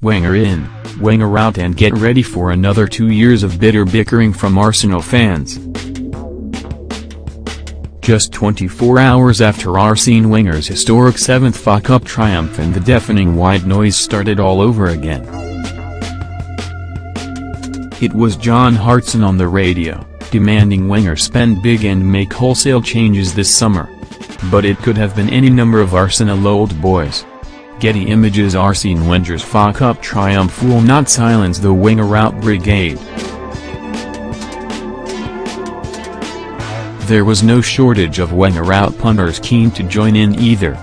Wenger in, Wenger out, and get ready for another 2 years of bitter bickering from Arsenal fans. Just 24 hours after Arsene Wenger's historic 7th FA Cup triumph and the deafening white noise started all over again. It was John Hartson on the radio, demanding Wenger spend big and make wholesale changes this summer. But it could have been any number of Arsenal old boys. Getty Images. Arsene Wenger's FA Cup triumph will not silence the Wenger Out brigade. There was no shortage of Wenger Out punters keen to join in either.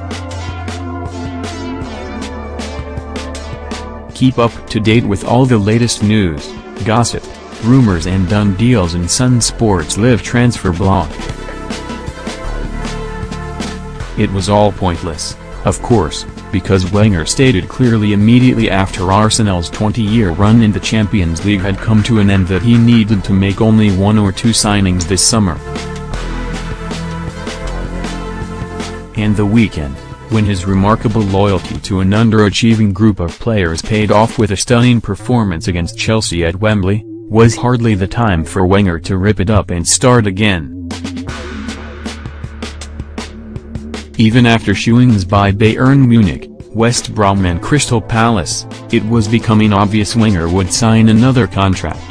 Keep up to date with all the latest news, gossip, rumors and done deals in Sun Sports Live transfer blog. It was all pointless, of course, because Wenger stated clearly immediately after Arsenal's 20-year run in the Champions League had come to an end that he needed to make only 1 or 2 signings this summer. And the weekend, when his remarkable loyalty to an underachieving group of players paid off with a stunning performance against Chelsea at Wembley, was hardly the time for Wenger to rip it up and start again. Even after shooings by Bayern Munich, West Brom and Crystal Palace, it was becoming obvious Wenger would sign another contract.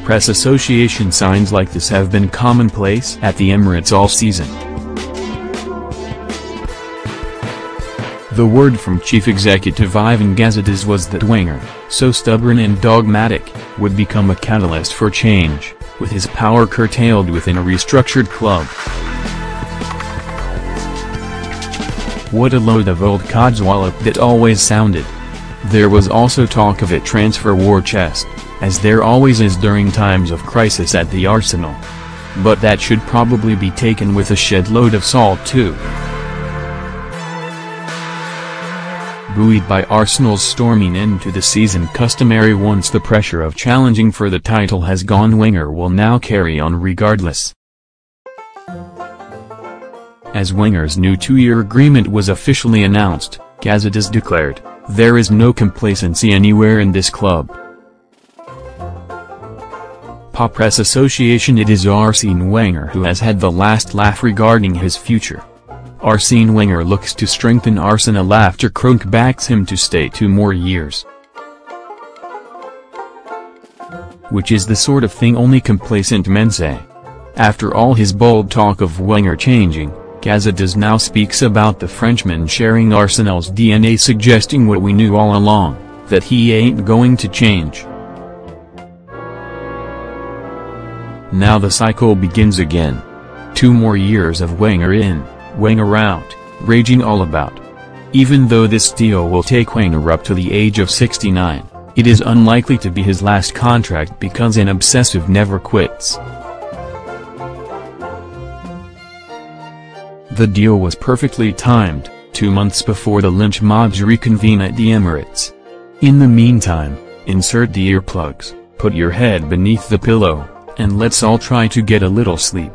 Press Association signs like this have been commonplace at the Emirates all season. The word from Chief Executive Ivan Gazidis was that Wenger, so stubborn and dogmatic, would become a catalyst for change, with his power curtailed within a restructured club. What a load of old codswallop that always sounded. There was also talk of a transfer war chest, as there always is during times of crisis at the Arsenal. But that should probably be taken with a shed load of salt too. Buoyed by Arsenal's storming end to the season customary once the pressure of challenging for the title has gone, Wenger will now carry on regardless. As Wenger's new 2-year agreement was officially announced, Gazidis declared, "There is no complacency anywhere in this club." Press Association. It is Arsene Wenger who has had the last laugh regarding his future. Arsene Wenger looks to strengthen Arsenal after Kroenke backs him to stay 2 more years. Which is the sort of thing only complacent men say. After all his bold talk of Wenger changing, Gazidis now speaks about the Frenchman sharing Arsenal's DNA, suggesting what we knew all along, that he ain't going to change. Now the cycle begins again. 2 more years of Wenger in, Wenger out, raging all about. Even though this deal will take Wenger up to the age of 69, it is unlikely to be his last contract because an obsessive never quits. The deal was perfectly timed, 2 months before the lynch mobs reconvene at the Emirates. In the meantime, insert the earplugs, put your head beneath the pillow, and let's all try to get a little sleep.